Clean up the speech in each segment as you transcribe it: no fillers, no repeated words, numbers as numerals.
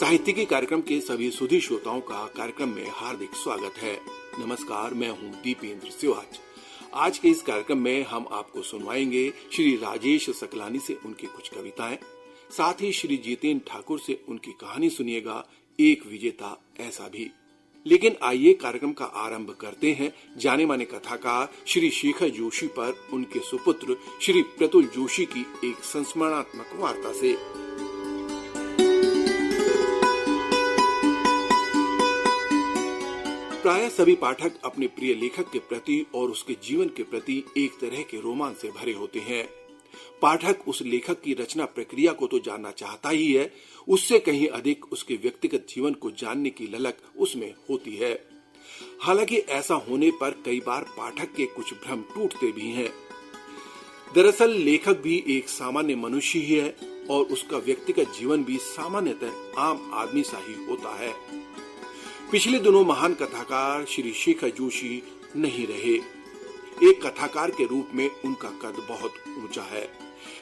साहित्यिकी कार्यक्रम के सभी सुधी श्रोताओं का कार्यक्रम में हार्दिक स्वागत है। नमस्कार, मैं हूं दीपेंद्र सिवाच। आज के इस कार्यक्रम में हम आपको सुनवाएंगे श्री राजेश सकलानी से उनकी कुछ कविताएं, साथ ही श्री जितेंद्र ठाकुर से उनकी कहानी सुनिएगा, एक विजेता ऐसा भी। लेकिन आइए कार्यक्रम का आरंभ करते हैं जाने माने कथाकार श्री शेखर जोशी पर उनके सुपुत्र श्री प्रतुल जोशी की एक संस्मरणात्मक वार्ता से। प्राय सभी पाठक अपने प्रिय लेखक के प्रति और उसके जीवन के प्रति एक तरह के रोमांच से भरे होते हैं। पाठक उस लेखक की रचना प्रक्रिया को तो जानना चाहता ही है, उससे कहीं अधिक उसके व्यक्तिगत जीवन को जानने की ललक उसमें होती है। हालांकि ऐसा होने पर कई बार पाठक के कुछ भ्रम टूटते भी हैं। दरअसल लेखक भी एक सामान्य मनुष्य ही है और उसका व्यक्तिगत जीवन भी सामान्यतः आम आदमी सा ही होता है। पिछले दिनों महान कथाकार श्री शेखर जोशी नहीं रहे। एक कथाकार के रूप में उनका कद बहुत ऊंचा है,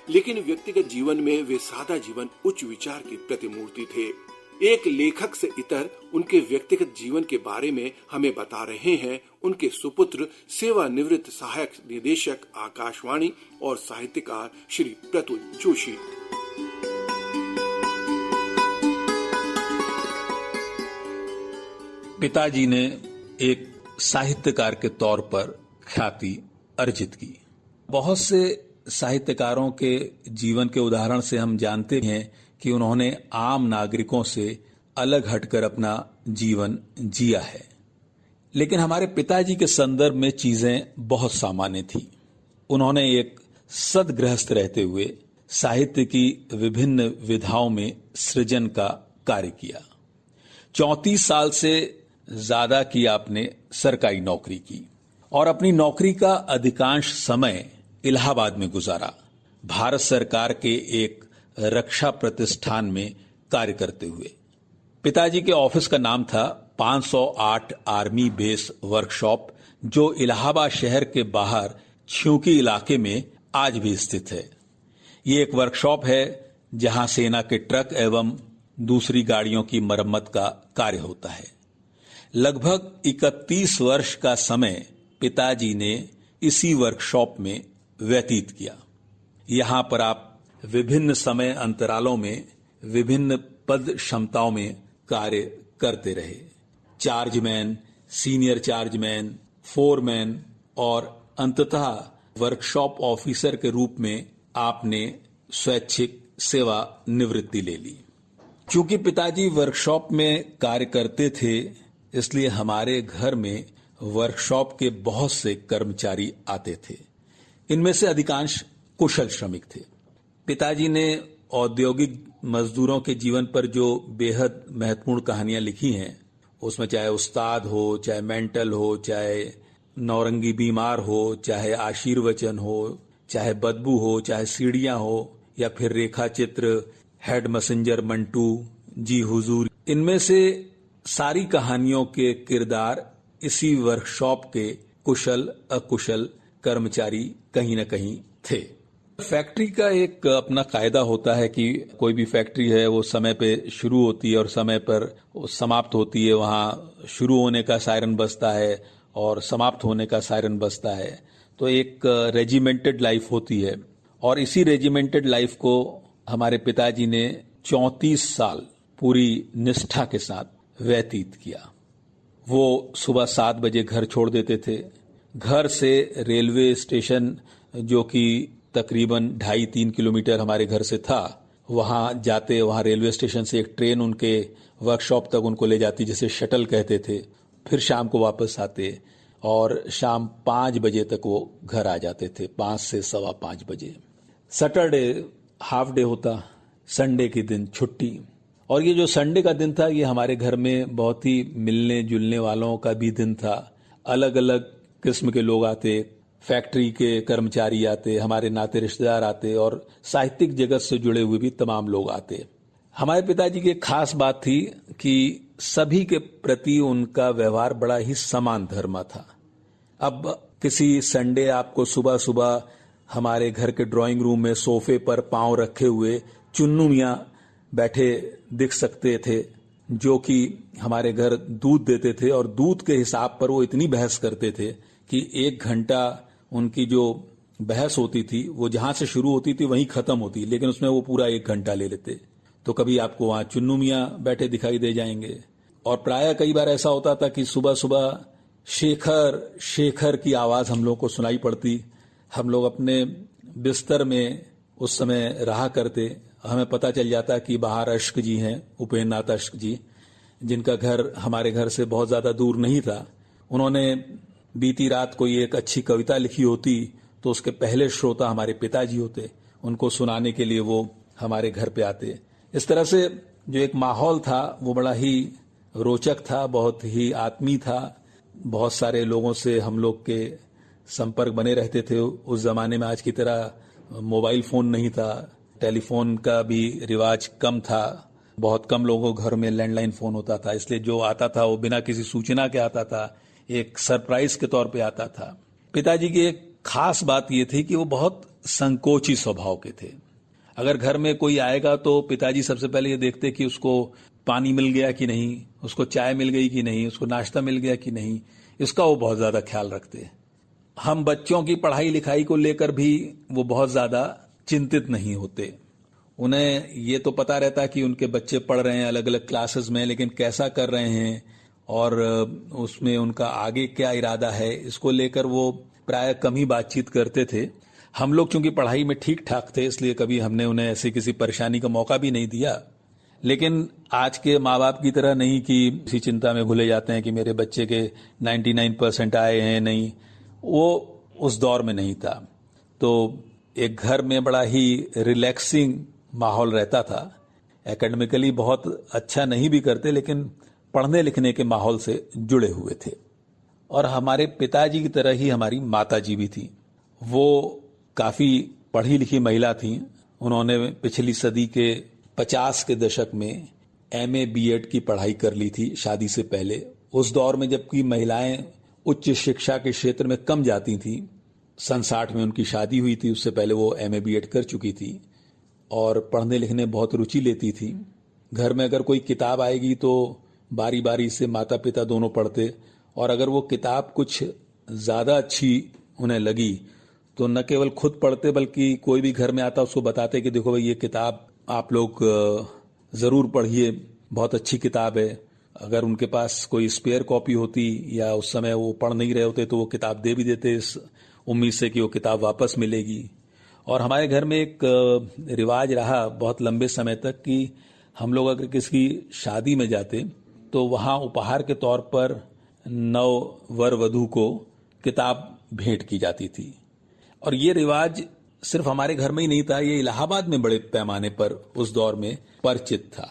लेकिन व्यक्तिगत जीवन में वे सादा जीवन उच्च विचार की प्रतिमूर्ति थे। एक लेखक से इतर उनके व्यक्तिगत जीवन के बारे में हमें बता रहे हैं उनके सुपुत्र सेवानिवृत्त सहायक निदेशक आकाशवाणी और साहित्यकार श्री प्रतुल जोशी। पिताजी ने एक साहित्यकार के तौर पर ख्याति अर्जित की। बहुत से साहित्यकारों के जीवन के उदाहरण से हम जानते हैं कि उन्होंने आम नागरिकों से अलग हटकर अपना जीवन जिया है। लेकिन हमारे पिताजी के संदर्भ में चीजें बहुत सामान्य थी। उन्होंने एक सद्गृहस्थ रहते हुए साहित्य की विभिन्न विधाओं में सृजन का कार्य किया। 34 साल से ज्यादा की आपने सरकारी नौकरी की और अपनी नौकरी का अधिकांश समय इलाहाबाद में गुजारा, भारत सरकार के एक रक्षा प्रतिष्ठान में कार्य करते हुए। पिताजी के ऑफिस का नाम था 508 आर्मी बेस वर्कशॉप, जो इलाहाबाद शहर के बाहर छिउकी इलाके में आज भी स्थित है। ये एक वर्कशॉप है जहां सेना के ट्रक एवं दूसरी गाड़ियों की मरम्मत का कार्य होता है। लगभग 31 वर्ष का समय पिताजी ने इसी वर्कशॉप में व्यतीत किया। यहां पर आप विभिन्न समय अंतरालों में विभिन्न पद क्षमताओं में कार्य करते रहे। चार्जमैन, सीनियर चार्जमैन, फोरमैन और अंततः वर्कशॉप ऑफिसर के रूप में आपने स्वैच्छिक सेवा निवृत्ति ले ली। चूंकि पिताजी वर्कशॉप में कार्य करते थे, इसलिए हमारे घर में वर्कशॉप के बहुत से कर्मचारी आते थे। इनमें से अधिकांश कुशल श्रमिक थे। पिताजी ने औद्योगिक मजदूरों के जीवन पर जो बेहद महत्वपूर्ण कहानियां लिखी हैं, उसमें चाहे उस्ताद हो, चाहे मेंटल हो, चाहे नौरंगी बीमार हो, चाहे आशीर्वचन हो, चाहे बदबू हो, चाहे सीढ़ियां हो, या फिर रेखा चित्र, हेड मैसेंजर मंटू, जी हुजूर, इनमें से सारी कहानियों के किरदार इसी वर्कशॉप के कुशल अकुशल कर्मचारी कहीं न कहीं थे। फैक्ट्री का एक अपना कायदा होता है कि कोई भी फैक्ट्री है वो समय पे शुरू होती है और समय पर समाप्त होती है। वहां शुरू होने का सायरन बजता है और समाप्त होने का सायरन बजता है। तो एक रेजिमेंटेड लाइफ होती है और इसी रेजिमेंटेड लाइफ को हमारे पिताजी ने 34 साल पूरी निष्ठा के साथ व्यतीत किया। वो सुबह 7 बजे घर छोड़ देते थे। घर से रेलवे स्टेशन, जो कि तकरीबन 2.5-3 किलोमीटर हमारे घर से था, वहां जाते, वहां रेलवे स्टेशन से एक ट्रेन उनके वर्कशॉप तक उनको ले जाती, जिसे शटल कहते थे। फिर शाम को वापस आते और शाम 5 बजे तक वो घर आ जाते थे, 5 से 5:15 बजे। सैटरडे हाफ डे होता, संडे के दिन छुट्टी। और ये जो संडे का दिन था, ये हमारे घर में बहुत ही मिलने जुलने वालों का भी दिन था। अलग अलग किस्म के लोग आते, फैक्ट्री के कर्मचारी आते, हमारे नाते रिश्तेदार आते और साहित्यिक जगत से जुड़े हुए भी तमाम लोग आते। हमारे पिताजी की एक खास बात थी कि सभी के प्रति उनका व्यवहार बड़ा ही समान धर्म था। अब किसी संडे आपको सुबह सुबह हमारे घर के ड्राइंग रूम में सोफे पर पांव रखे हुए चुन्नू मियां बैठे दिख सकते थे, जो कि हमारे घर दूध देते थे और दूध के हिसाब पर वो इतनी बहस करते थे कि 1 घंटा उनकी जो बहस होती थी वो जहां से शुरू होती थी वहीं खत्म होती, लेकिन उसमें वो पूरा 1 घंटा ले लेते। तो कभी आपको वहां चुन्नू मियां बैठे दिखाई दे जाएंगे, और प्रायः कई बार ऐसा होता था कि सुबह सुबह शेखर शेखर की आवाज हम लोग को सुनाई पड़ती। हम लोग अपने बिस्तर में उस समय रहा करते, हमें पता चल जाता कि बाहर अश्क जी हैं, उपेंद्र नाथ अश्क जी, जिनका घर हमारे घर से बहुत ज्यादा दूर नहीं था। उन्होंने बीती रात कोई एक अच्छी कविता लिखी होती तो उसके पहले श्रोता हमारे पिताजी होते, उनको सुनाने के लिए वो हमारे घर पे आते। इस तरह से जो एक माहौल था वो बड़ा ही रोचक था, बहुत ही आत्मीय था। बहुत सारे लोगों से हम लोग के संपर्क बने रहते थे। उस जमाने में आज की तरह मोबाइल फोन नहीं था, टेलीफोन का भी रिवाज कम था, बहुत कम लोगों के घर में लैंडलाइन फोन होता था, इसलिए जो आता था वो बिना किसी सूचना के आता था, एक सरप्राइज के तौर पे आता था। पिताजी की एक खास बात ये थी कि वो बहुत संकोची स्वभाव के थे। अगर घर में कोई आएगा तो पिताजी सबसे पहले ये देखते कि उसको पानी मिल गया कि नहीं, उसको चाय मिल गई कि नहीं, उसको नाश्ता मिल गया कि नहीं, इसका वो बहुत ज्यादा ख्याल रखते। हम बच्चों की पढ़ाई लिखाई को लेकर भी वो बहुत ज्यादा चिंतित नहीं होते। उन्हें ये तो पता रहता कि उनके बच्चे पढ़ रहे हैं अलग अलग क्लासेस में, लेकिन कैसा कर रहे हैं और उसमें उनका आगे क्या इरादा है, इसको लेकर वो प्राय कम ही बातचीत करते थे। हम लोग चूंकि पढ़ाई में ठीक ठाक थे, इसलिए कभी हमने उन्हें ऐसी किसी परेशानी का मौका भी नहीं दिया। लेकिन आज के माँ बाप की तरह नहीं कि इसी चिंता में भूले जाते हैं कि मेरे बच्चे के 99% आए हैं, नहीं, वो उस दौर में नहीं था। तो एक घर में बड़ा ही रिलैक्सिंग माहौल रहता था। एकेडमिकली बहुत अच्छा नहीं भी करते, लेकिन पढ़ने लिखने के माहौल से जुड़े हुए थे। और हमारे पिताजी की तरह ही हमारी माताजी भी थी। वो काफी पढ़ी लिखी महिला थी। उन्होंने पिछली सदी के 50 के दशक में MA B.Ed की पढ़ाई कर ली थी शादी से पहले। उस दौर में जबकि महिलाएं उच्च शिक्षा के क्षेत्र में कम जाती थी। सन 60 में उनकी शादी हुई थी, उससे पहले वो MA B.Ed कर चुकी थी और पढ़ने लिखने बहुत रुचि लेती थी। घर में अगर कोई किताब आएगी तो बारी बारी से माता पिता दोनों पढ़ते, और अगर वो किताब कुछ ज्यादा अच्छी उन्हें लगी तो न केवल खुद पढ़ते बल्कि कोई भी घर में आता उसको बताते कि देखो भाई ये किताब आप लोग जरूर पढ़िए, बहुत अच्छी किताब है। अगर उनके पास कोई स्पेयर कॉपी होती या उस समय वो पढ़ नहीं रहे होते तो वो किताब दे भी देते इस उम्मीद से कि वो किताब वापस मिलेगी। और हमारे घर में एक रिवाज रहा बहुत लंबे समय तक कि हम लोग अगर किसी शादी में जाते तो वहां उपहार के तौर पर नव वर वधू को किताब भेंट की जाती थी। और ये रिवाज सिर्फ हमारे घर में ही नहीं था, ये इलाहाबाद में बड़े पैमाने पर उस दौर में परिचित था।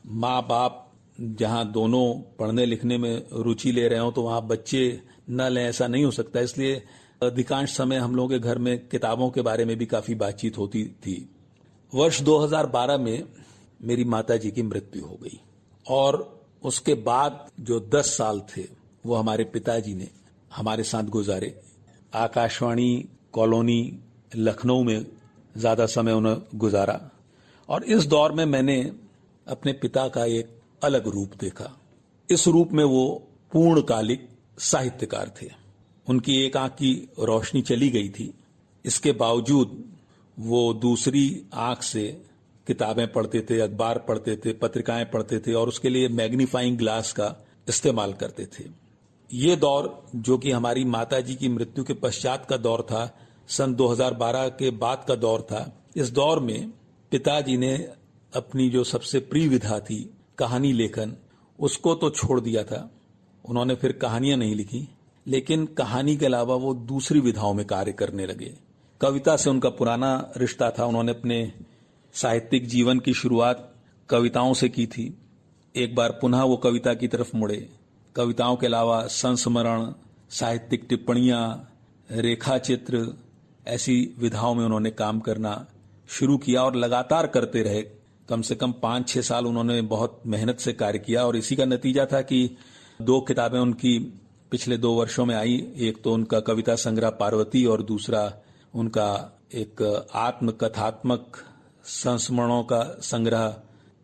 माँ बाप जहां दोनों पढ़ने लिखने में रुचि ले रहे हो तो वहां बच्चे न लें ऐसा नहीं हो सकता। इसलिए अधिकांश समय हम लोगों के घर में किताबों के बारे में भी काफी बातचीत होती थी। वर्ष 2012 में मेरी माताजी की मृत्यु हो गई और उसके बाद जो 10 साल थे वो हमारे पिताजी ने हमारे साथ गुजारे। आकाशवाणी कॉलोनी लखनऊ में ज्यादा समय उन्हें गुजारा और इस दौर में मैंने अपने पिता का एक अलग रूप देखा। इस रूप में वो पूर्णकालिक साहित्यकार थे। उनकी एक आंख की रोशनी चली गई थी, इसके बावजूद वो दूसरी आंख से किताबें पढ़ते थे, अखबार पढ़ते थे, पत्रिकाएं पढ़ते थे और उसके लिए मैग्नीफाइंग ग्लास का इस्तेमाल करते थे। ये दौर जो कि हमारी माताजी की मृत्यु के पश्चात का दौर था, सन 2012 के बाद का दौर था। इस दौर में पिताजी ने अपनी जो सबसे प्रिय विधा थी कहानी लेखन, उसको तो छोड़ दिया था। उन्होंने फिर कहानियां नहीं लिखी, लेकिन कहानी के अलावा वो दूसरी विधाओं में कार्य करने लगे। कविता से उनका पुराना रिश्ता था। उन्होंने अपने साहित्यिक जीवन की शुरुआत कविताओं से की थी। एक बार पुनः वो कविता की तरफ मुड़े। कविताओं के अलावा संस्मरण, साहित्यिक टिप्पणियां, रेखा चित्र, ऐसी विधाओं में उन्होंने काम करना शुरू किया और लगातार करते रहे। कम से कम 5-6 साल उन्होंने बहुत मेहनत से कार्य किया और इसी का नतीजा था कि 2 किताबें उनकी पिछले 2 वर्षों में आई। एक तो उनका कविता संग्रह पार्वती और दूसरा उनका एक आत्मकथात्मक संस्मरणों का संग्रह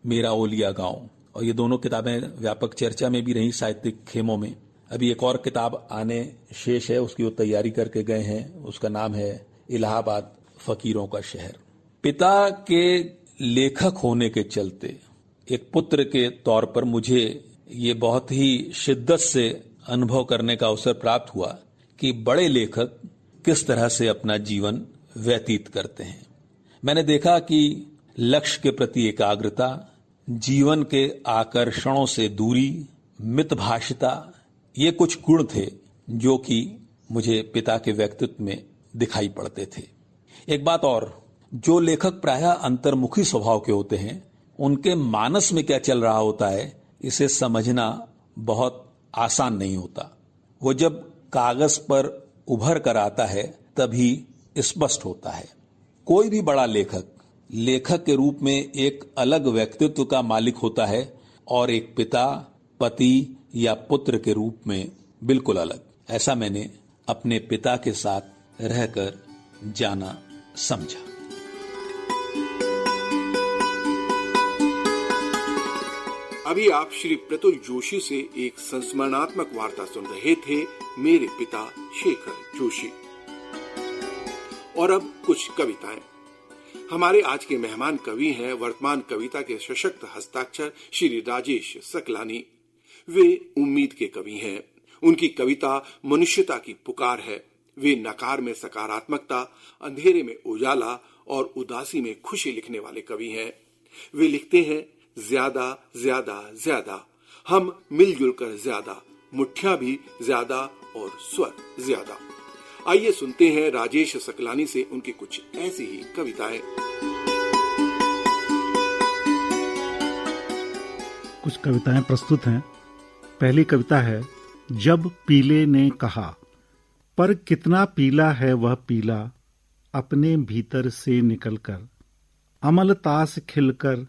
मेरा ओलिया गांव। और ये दोनों किताबें व्यापक चर्चा में भी रही साहित्यिक खेमों में। अभी एक और किताब आने शेष है, उसकी वो तैयारी करके गए हैं, उसका नाम है इलाहाबाद फकीरों का शहर। पिता के लेखक होने के चलते एक पुत्र के तौर पर मुझे ये बहुत ही शिद्दत से अनुभव करने का अवसर प्राप्त हुआ कि बड़े लेखक किस तरह से अपना जीवन व्यतीत करते हैं। मैंने देखा कि लक्ष्य के प्रति एकाग्रता, जीवन के आकर्षणों से दूरी, मितभाषिता, ये कुछ गुण थे जो कि मुझे पिता के व्यक्तित्व में दिखाई पड़ते थे। एक बात और, जो लेखक प्रायः अंतर्मुखी स्वभाव के होते हैं, उनके मानस में क्या चल रहा होता है इसे समझना बहुत आसान नहीं होता। वो जब कागज पर उभर कर आता है तभी स्पष्ट होता है। कोई भी बड़ा लेखक के रूप में एक अलग व्यक्तित्व का मालिक होता है और एक पिता, पति या पुत्र के रूप में बिल्कुल अलग। ऐसा मैंने अपने पिता के साथ रहकर जाना समझा। अभी आप श्री प्रतुल जोशी से एक संस्मरणात्मक वार्ता सुन रहे थे, मेरे पिता शेखर जोशी। और अब कुछ कविताएं। हमारे आज के मेहमान कवि हैं वर्तमान कविता के सशक्त हस्ताक्षर श्री राजेश सकलानी। वे उम्मीद के कवि हैं। उनकी कविता मनुष्यता की पुकार है। वे नकार में सकारात्मकता, अंधेरे में उजाला और उदासी में खुशी लिखने वाले कवि हैं। वे लिखते हैं, ज्यादा ज्यादा ज्यादा, हम मिलजुल कर ज्यादा, मुठ्ठियां भी ज्यादा और स्वर ज्यादा। आइए सुनते हैं राजेश सकलानी से उनकी कुछ ऐसी ही कविताएं। कुछ कविताएं प्रस्तुत हैं। पहली कविता है, जब पीले ने कहा। पर कितना पीला है वह पीला, अपने भीतर से निकलकर, अमलतास खिलकर,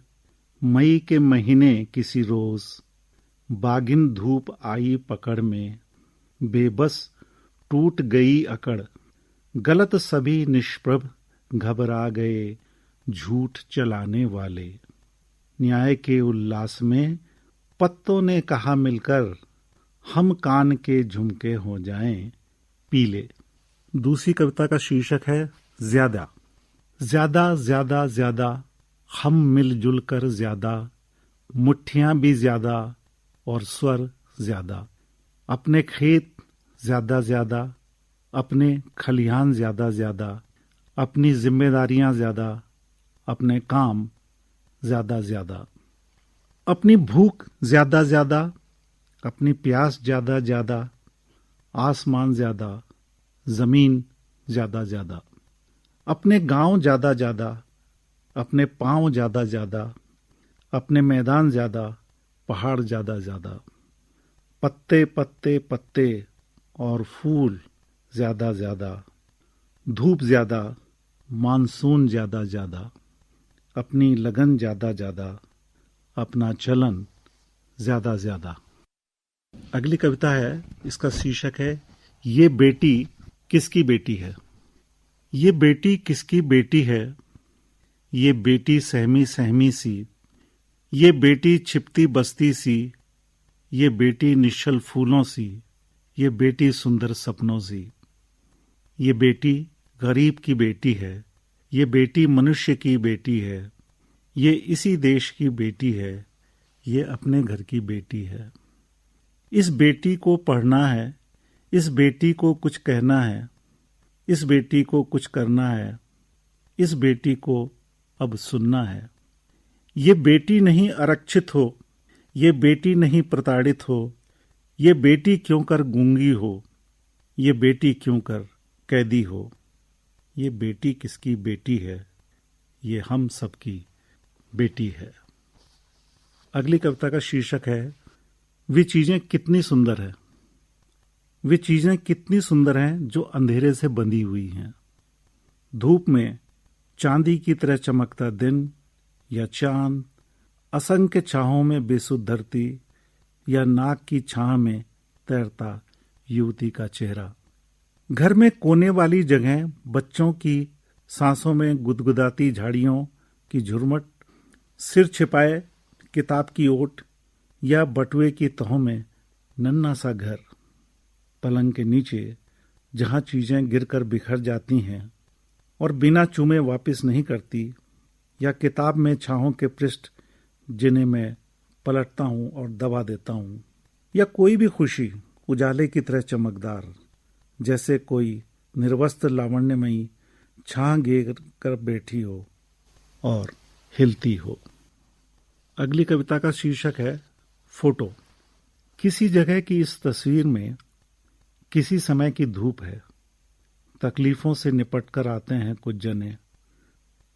मई के महीने किसी रोज, बागिन धूप आई पकड़ में, बेबस टूट गई अकड़, गलत सभी निष्प्रभ घबरा गए, झूठ चलाने वाले, न्याय के उल्लास में पत्तों ने कहा मिलकर, हम कान के झुमके हो जाएं पीले। दूसरी कविता का शीर्षक है, ज्यादा। ज्यादा ज्यादा ज्यादा, हम मिलजुल कर ज्यादा, मुट्ठियां भी ज्यादा और स्वर ज्यादा, अपने खेत ज्यादा ज्यादा, अपने खलिहान ज्यादा ज्यादा, अपनी जिम्मेदारियां ज्यादा, अपने काम ज्यादा ज्यादा, अपनी भूख ज्यादा ज्यादा, अपनी प्यास ज्यादा ज्यादा, आसमान ज्यादा, जमीन ज्यादा ज्यादा, अपने गांव ज्यादा ज्यादा, अपने पांव ज्यादा ज्यादा, अपने मैदान ज्यादा, पहाड़ ज्यादा ज्यादा, पत्ते पत्ते पत्ते और फूल ज्यादा ज्यादा, धूप ज्यादा, मानसून ज्यादा ज्यादा, अपनी लगन ज्यादा ज्यादा, अपना चलन ज्यादा ज्यादा। अगली कविता है, इसका शीर्षक है, ये बेटी किसकी बेटी है। ये बेटी किसकी बेटी है, ये बेटी सहमी सहमी सी, ये बेटी छिपती बस्ती सी, ये बेटी निश्चल फूलों सी, ये बेटी सुंदर सपनों सी, ये बेटी गरीब की बेटी है, ये बेटी मनुष्य की बेटी है, ये इसी देश की बेटी है, ये अपने घर की बेटी है। इस बेटी को पढ़ना है, इस बेटी को कुछ कहना है, इस बेटी को कुछ करना है, इस बेटी को अब सुनना है। ये बेटी नहीं आरक्षित हो, ये बेटी नहीं प्रताड़ित हो, ये बेटी क्यों कर गूंगी हो, ये बेटी क्यों कर कैदी हो। ये बेटी किसकी बेटी है, ये हम सबकी बेटी है। अगली कविता का शीर्षक है, वे चीजें कितनी सुंदर है। वे चीजें कितनी सुंदर हैं जो अंधेरे से बंधी हुई हैं। धूप में चांदी की तरह चमकता दिन या चांद, असंख्य छाहों में बेसुध धरती, या नाक की छाह में तैरता युवती का चेहरा। घर में कोने वाली जगह, बच्चों की सांसों में गुदगुदाती झाड़ियों की झुरमुट, सिर छिपाए किताब की ओट या बटुए की तहों में नन्हा सा घर, पलंग के नीचे जहां चीजें गिरकर बिखर जाती हैं और बिना चूमे वापस नहीं करती, या किताब में छाहों के पृष्ठ जिन्हें मैं पलटता हूं और दबा देता हूं, या कोई भी खुशी उजाले की तरह चमकदार, जैसे कोई निर्वस्त्र लावण्यमयी छां घेर कर बैठी हो और हिलती हो। अगली कविता का शीर्षक है फोटो। किसी जगह की इस तस्वीर में किसी समय की धूप है। तकलीफों से निपट कर आते हैं कुछ जने,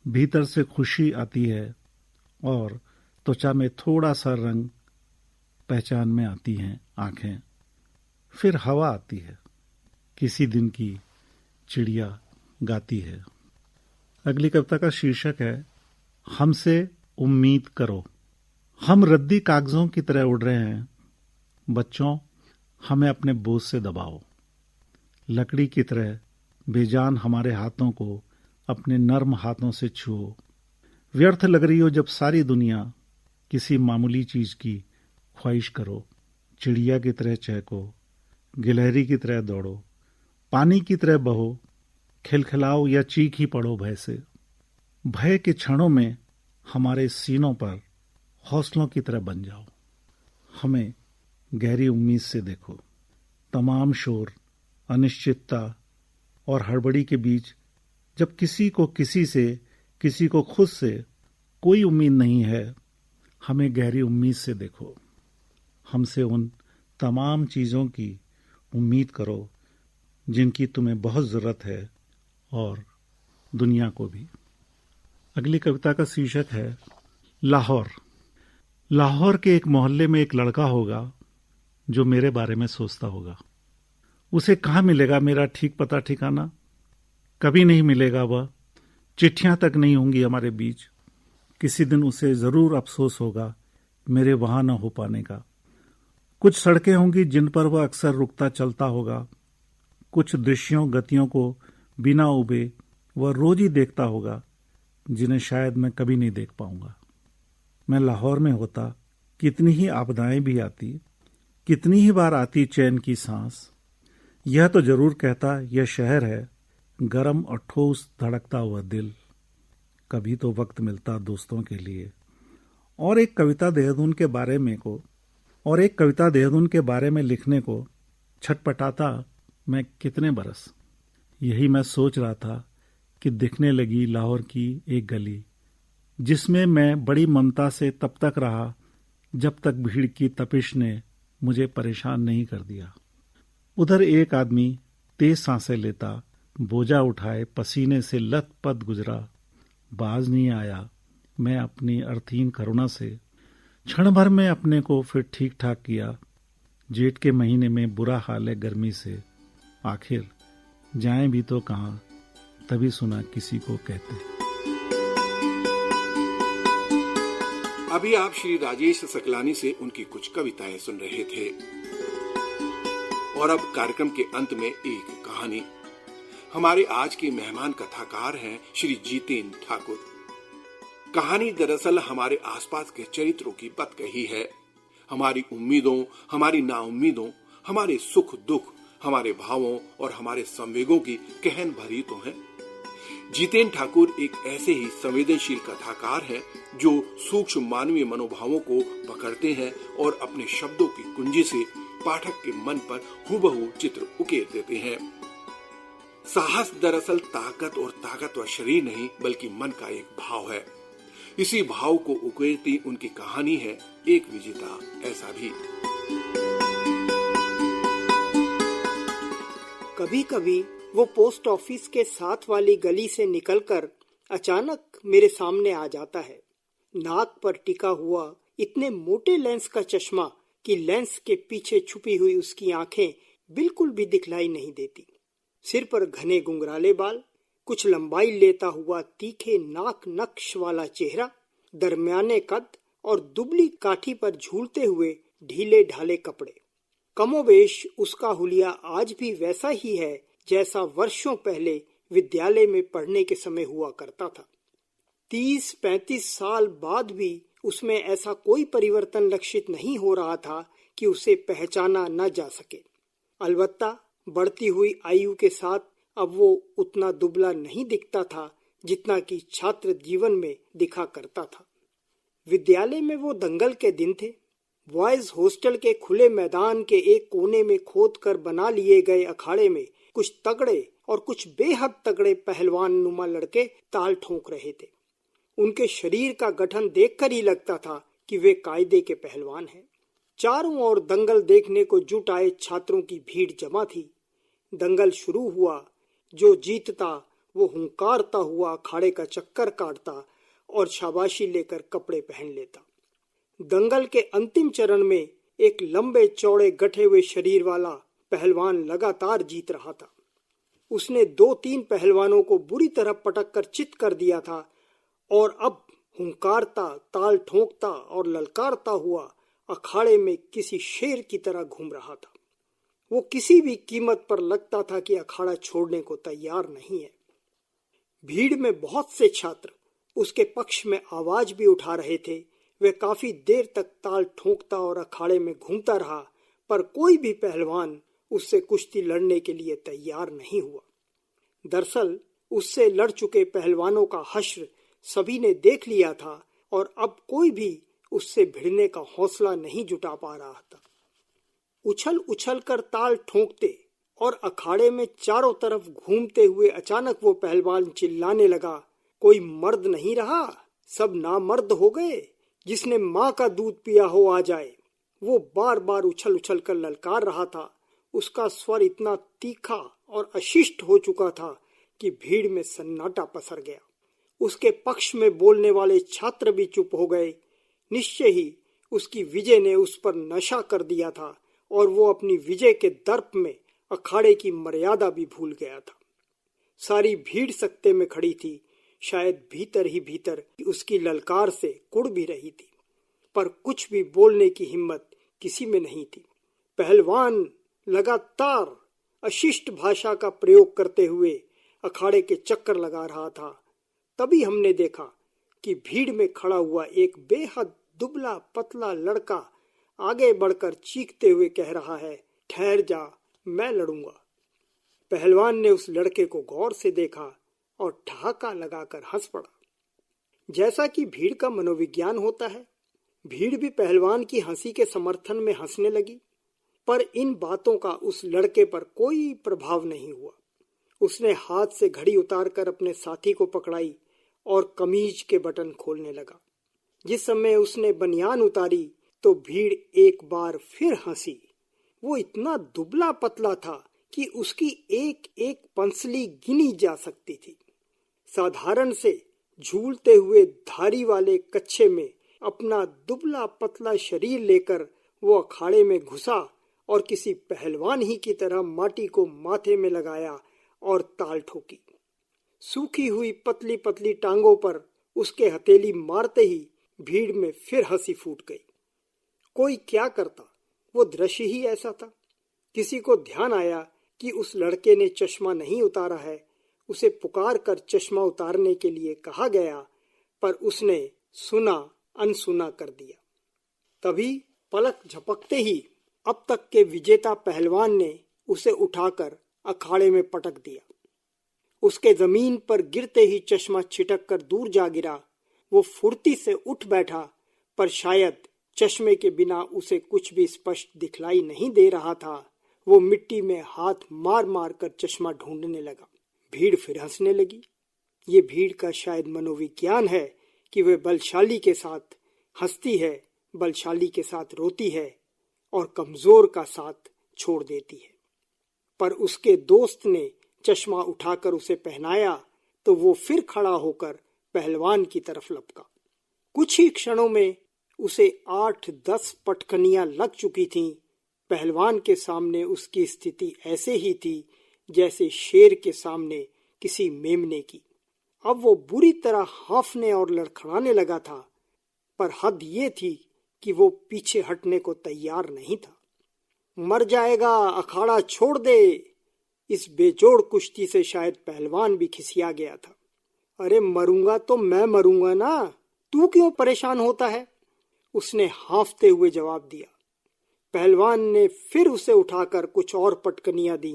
भीतर से खुशी आती है और त्वचा में थोड़ा सा रंग पहचान में आती हैं आंखें। फिर हवा आती है, किसी दिन की चिड़िया गाती है। अगली कविता का शीर्षक है हमसे उम्मीद करो। हम रद्दी कागजों की तरह उड़ रहे हैं। बच्चों, हमें अपने बोझ से दबाओ। लकड़ी की तरह बेजान हमारे हाथों को अपने नर्म हाथों से छुओ। व्यर्थ लग रही हो जब सारी दुनिया, किसी मामूली चीज की ख्वाहिश करो। चिड़िया की तरह चहको, गिलहरी की तरह दौड़ो, पानी की तरह बहो, खिलखिलाओ या चीख ही पड़ो भय से। भय के क्षणों में हमारे सीनों पर हौसलों की तरह बन जाओ। हमें गहरी उम्मीद से देखो। तमाम शोर, अनिश्चितता और हड़बड़ी के बीच जब किसी को किसी से, किसी को खुद से कोई उम्मीद नहीं है, हमें गहरी उम्मीद से देखो। हमसे उन तमाम चीजों की उम्मीद करो जिनकी तुम्हें बहुत जरूरत है, और दुनिया को भी। अगली कविता का शीर्षक है लाहौर। लाहौर के एक मोहल्ले में एक लड़का होगा जो मेरे बारे में सोचता होगा। उसे कहाँ मिलेगा मेरा ठीक पता ठिकाना? कभी नहीं मिलेगा वह। चिट्ठियां तक नहीं होंगी हमारे बीच। किसी दिन उसे जरूर अफसोस होगा मेरे वहां न हो पाने का। कुछ सड़कें होंगी जिन पर वह अक्सर रुकता चलता होगा। कुछ दृश्यों, गतियों को बिना उबे वह रोज ही देखता होगा, जिन्हें शायद मैं कभी नहीं देख पाऊंगा। मैं लाहौर में होता, कितनी ही आपदाएं भी आती, कितनी ही बार आती चैन की सांस। यह तो जरूर कहता यह शहर है गरम और ठोस धड़कता हुआ दिल। कभी तो वक्त मिलता दोस्तों के लिए। और एक कविता देहरादून के बारे में लिखने को छटपटाता मैं कितने बरस। यही मैं सोच रहा था कि दिखने लगी लाहौर की एक गली, जिसमें मैं बड़ी ममता से तब तक रहा जब तक भीड़ की तपिश ने मुझे परेशान नहीं कर दिया। उधर एक आदमी तेज सांसें लेता, बोझा उठाए पसीने से लथपथ गुजरा। बाज नहीं आया मैं अपनी अर्थहीन करुणा से। क्षण भर में अपने को फिर ठीक ठाक किया। जेठ के महीने में बुरा हाल है गर्मी से। आखिर जाएं भी तो कहां, तभी सुना किसी को कहते। अभी आप श्री राजेश सकलानी से उनकी कुछ कविताएं सुन रहे थे। और अब कार्यक्रम के अंत में एक कहानी। हमारे आज के मेहमान कथाकार हैं श्री जितेन ठाकुर। कहानी दरअसल हमारे आसपास के चरित्रों की बात कही है। हमारी उम्मीदों, हमारी नाउम्मीदों, हमारे सुख दुख, हमारे भावों और हमारे संवेगों की कहन भरी तो है। जितेन ठाकुर एक ऐसे ही संवेदनशील कथाकार हैं जो सूक्ष्म मानवीय मनोभावों को पकड़ते हैं और अपने शब्दों की कुंजी से पाठक के मन पर हूबहू चित्र उकेर देते हैं। साहस दरअसल ताकत और ताकतवर शरीर नहीं बल्कि मन का एक भाव है। इसी भाव को उकेरती उनकी कहानी है एक विजेता ऐसा भी। कभी कभी वो पोस्ट ऑफिस के साथ वाली गली से निकलकर अचानक मेरे सामने आ जाता है। नाक पर टिका हुआ इतने मोटे लेंस का चश्मा कि लेंस के पीछे छुपी हुई उसकी आंखें बिल्कुल भी दिखलाई नहीं देती। सिर पर घने गुंगराले बाल, कुछ लंबाई लेता हुआ तीखे नाक नक्श वाला चेहरा, दरमियाने कद और दुबली काठी पर झूलते हुए ढीले ढाले कपड़े। कमोबेश उसका हुलिया आज भी वैसा ही है जैसा वर्षों पहले विद्यालय में पढ़ने के समय हुआ करता था। 30-35 साल बाद भी उसमें ऐसा कोई परिवर्तन लक्षित नहीं हो रहा था कि उसे पहचाना न जा सके। अलबत्ता बढ़ती हुई आयु के साथ अब वो उतना दुबला नहीं दिखता था जितना कि छात्र जीवन में दिखा करता था। विद्यालय में वो दंगल के दिन थे। बॉयज हॉस्टल के खुले मैदान के एक कोने में खोदकर बना लिए गए अखाड़े में कुछ तगड़े और कुछ बेहद तगड़े पहलवान नुमा लड़के ताल ठोंक रहे थे। उनके शरीर का गठन देखकर ही लगता था कि वे कायदे के पहलवान हैं। चारों ओर दंगल देखने को जुट आए छात्रों की भीड़ जमा थी। दंगल शुरू हुआ। जो जीतता वो हुंकारता हुआ अखाड़े का चक्कर काटता और शाबाशी लेकर कपड़े पहन लेता। दंगल के अंतिम चरण में एक लंबे चौड़े गठे हुए शरीर वाला पहलवान लगातार जीत रहा था। उसने 2-3 पहलवानों को बुरी तरह पटक कर चित कर दिया था और अब हुंकारता, ताल ठोंकता और ललकारता हुआ अखाड़े में किसी शेर की तरह घूम रहा था। वो किसी भी कीमत पर लगता था कि अखाड़ा छोड़ने को तैयार नहीं है। भीड़ में बहुत से छात्र उसके पक्ष में आवाज भी उठा रहे थे। वे काफी देर तक ताल ठोंकता और अखाड़े में घूमता रहा, पर कोई भी पहलवान उससे कुश्ती लड़ने के लिए तैयार नहीं हुआ। दरअसल उससे लड़ चुके पहलवानों का हश्र सभी ने देख लिया था और अब कोई भी उससे भिड़ने का हौसला नहीं जुटा पा रहा था। उछल उछल कर ताल ठोंकते और अखाड़े में चारों तरफ घूमते हुए अचानक वो पहलवान चिल्लाने लगा, कोई मर्द नहीं रहा, सब नामर्द हो गए, जिसने माँ का दूध पिया हो आ जाए। वो बार बार उछल उछल कर ललकार रहा था। उसका स्वर इतना तीखा और अशिष्ट हो चुका था कि भीड़ में सन्नाटा पसर गया। उसके पक्ष में बोलने वाले छात्र भी चुप हो गए। निश्चय ही उसकी विजय ने उस पर नशा कर दिया था और वो अपनी विजय के दर्प में अखाड़े की मर्यादा भी भूल गया था। सारी भीड़ सकते में खड़ी थी। शायद भीतर ही भीतर उसकी ललकार से कुड़ भी रही थी, पर कुछ भी बोलने की हिम्मत किसी में नहीं थी। पहलवान लगातार अशिष्ट भाषा का प्रयोग करते हुए अखाड़े के चक्कर लगा रहा था। तभी हमने देखा कि भीड़ में खड़ा हुआ एक बेहद दुबला पतला लड़का आगे बढ़कर चीखते हुए कह रहा है, ठहर जा, मैं लड़ूंगा। पहलवान ने उस लड़के को गौर से देखा और ठहाका लगाकर हंस पड़ा। जैसा कि भीड़ का मनोविज्ञान होता है, भीड़ भी पहलवान की हंसी के समर्थन में हंसने लगी, पर इन बातों का उस लड़के पर कोई प्रभाव नहीं हुआ। उसने हाथ से घड़ी उतारकर अपने साथी को पकड़ाई और कमीज के बटन खोलने लगा। जिस समय उसने बनियान उतारी तो भीड़ एक बार फिर हंसी। वो इतना दुबला पतला था कि उसकी एक एक पंसली गिनी जा सकती थी। साधारण से झूलते हुए धारी वाले कच्छे में अपना दुबला पतला शरीर लेकर वो अखाड़े में घुसा और किसी पहलवान ही की तरह माटी को माथे में लगाया और ताल ठोकी। सूखी हुई पतली पतली टांगों पर उसके हथेली मारते ही भीड़ में फिर हंसी फूट गई। कोई क्या करता, वो दृश्य ही ऐसा था। किसी को ध्यान आया कि उस लड़के ने चश्मा नहीं उतारा है। उसे पुकार कर चश्मा उतारने के लिए कहा गया, पर उसने सुना अनसुना कर दिया। तभी पलक झपकते ही अब तक के विजेता पहलवान ने उसे उठाकर अखाड़े में पटक दिया। उसके जमीन पर गिरते ही चश्मा छिटक कर दूर जा गिरा। वो फुर्ती से उठ बैठा, पर शायद चश्मे के बिना उसे कुछ भी स्पष्ट दिखलाई नहीं दे रहा था। वो मिट्टी में हाथ मार मार कर चश्मा ढूंढने लगा। भीड़ फिर हंसने लगी। ये भीड़ का शायद मनोविज्ञान है कि वे बलशाली के साथ हंसती है, बलशाली के साथ रोती है और कमजोर का साथ छोड़ देती है। पर उसके दोस्त ने चश्मा उठाकर उसे पहनाया तो वो फिर खड़ा होकर पहलवान की तरफ लपका। कुछ ही क्षणों में उसे 8-10 पटकनियां लग चुकी थीं। पहलवान के सामने उसकी स्थिति ऐसे ही थी जैसे शेर के सामने किसी मेमने की। अब वो बुरी तरह हांफने और लड़खड़ाने लगा था, पर हद ये थी कि वो पीछे हटने को तैयार नहीं था। मर जाएगा, अखाड़ा छोड़ दे। इस बेजोड़ कुश्ती से शायद पहलवान भी खिसिया गया था। अरे मरूंगा तो मैं मरूंगा ना, तू क्यों परेशान होता है? उसने हांफते हुए जवाब दिया। पहलवान ने फिर उसे उठाकर कुछ और पटकनियां दी।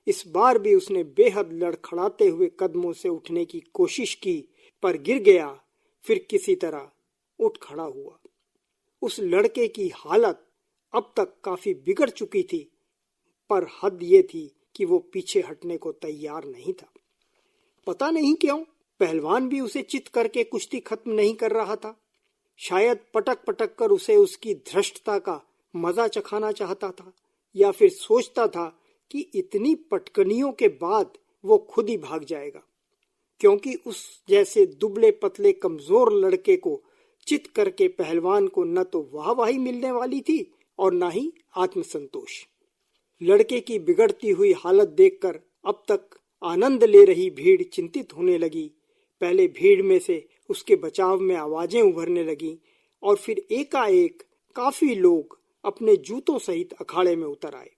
इस बार भी उसने बेहद लड़खड़ाते हुए कदमों से उठने की कोशिश की, पर गिर गया। फिर किसी तरह उठ खड़ा हुआ। उस लड़के की हालत अब तक काफी बिगड़ चुकी थी, पर हद ये थी कि वो पीछे हटने को तैयार नहीं था। पता नहीं क्यों पहलवान भी उसे चित करके कुश्ती खत्म नहीं कर रहा था। शायद पटक पटक कर उसे उसकी धृष्टता का मजा चखाना चाहता था, या फिर सोचता था कि इतनी पटकनियों के बाद वो खुद ही भाग जाएगा, क्योंकि उस जैसे दुबले पतले कमजोर लड़के को चित करके पहलवान को न तो वाहवाही मिलने वाली थी और न ही आत्मसंतोष। लड़के की बिगड़ती हुई हालत देखकर अब तक आनंद ले रही भीड़ चिंतित होने लगी। पहले भीड़ में से उसके बचाव में आवाजें उभरने लगीं और फिर एकाएक काफी लोग अपने जूतों सहित अखाड़े में उतर आए।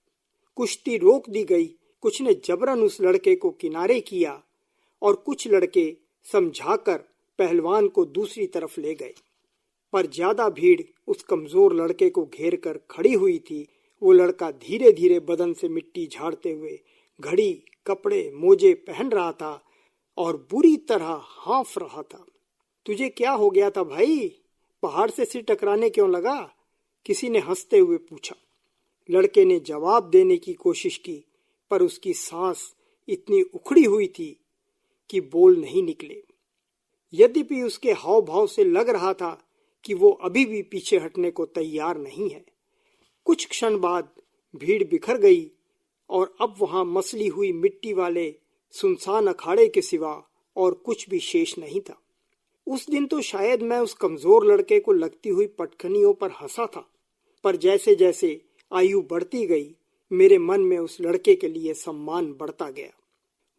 कुश्ती रोक दी गई। कुछ ने जबरन उस लड़के को किनारे किया और कुछ लड़के समझाकर पहलवान को दूसरी तरफ ले गए, पर ज्यादा भीड़ उस कमजोर लड़के को घेर कर खड़ी हुई थी। वो लड़का धीरे धीरे बदन से मिट्टी झाड़ते हुए घड़ी, कपड़े, मोजे पहन रहा था और बुरी तरह हांफ रहा था। तुझे क्या हो गया था भाई? पहाड़ से सिर टकराने क्यों लगा? किसी ने हंसते हुए पूछा। लड़के ने जवाब देने की कोशिश की, पर उसकी सांस इतनी उखड़ी हुई थी कि बोल नहीं निकले। यद्यपि उसके हाव भाव से लग रहा था कि वो अभी भी पीछे हटने को तैयार नहीं है। कुछ क्षण बाद भीड़ बिखर गई और अब वहां मसली हुई मिट्टी वाले सुनसान अखाड़े के सिवा और कुछ भी शेष नहीं था। उस दिन तो शायद मैं उस कमजोर लड़के को लगती हुई पटखनियों पर हंसा था, पर जैसे जैसे आयु बढ़ती गई मेरे मन में उस लड़के के लिए सम्मान बढ़ता गया।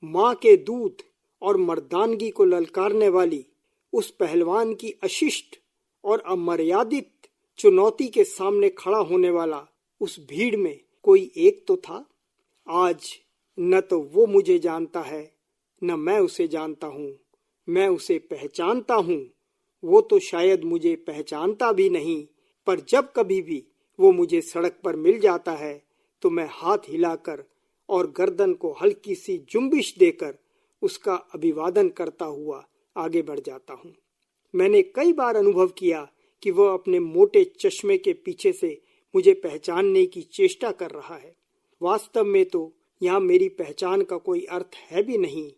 माँ के दूध और मर्दानगी को ललकारने वाली उस पहलवान की अशिष्ट और अमर्यादित चुनौती के सामने खड़ा होने वाला उस भीड़ में कोई एक तो था। आज न तो वो मुझे जानता है, न मैं उसे जानता हूँ। मैं उसे पहचानता हूँ, वो तो शायद मुझे पहचानता भी नहीं, पर जब कभी भी वो मुझे सड़क पर मिल जाता है तो मैं हाथ हिलाकर और गर्दन को हल्की सी जुम्बिश देकर उसका अभिवादन करता हुआ आगे बढ़ जाता हूँ। मैंने कई बार अनुभव किया कि वह अपने मोटे चश्मे के पीछे से मुझे पहचानने की चेष्टा कर रहा है। वास्तव में तो यहाँ मेरी पहचान का कोई अर्थ है भी नहीं।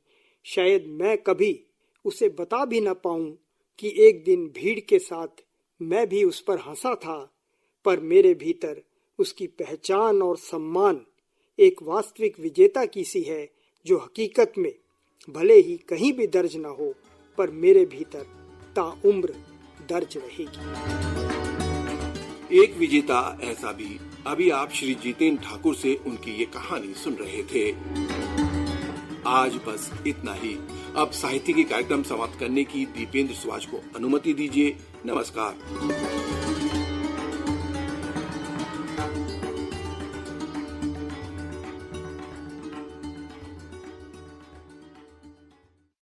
शायद मैं कभी उसे बता भी न पाऊं कि एक दिन भीड़ के साथ मैं भी उस पर हंसा था, पर मेरे भीतर उसकी पहचान और सम्मान एक वास्तविक विजेता की सी है, जो हकीकत में भले ही कहीं भी दर्ज न हो, पर मेरे भीतर ताउम्र दर्ज रहेगी। एक विजेता ऐसा भी। अभी आप श्री जितेंद्र ठाकुर से उनकी ये कहानी सुन रहे थे। आज बस इतना ही। अब साहित्य की कार्यक्रम समाप्त करने की दीपेंद्र सुभाष को अनुमति दीजिए। नमस्कार।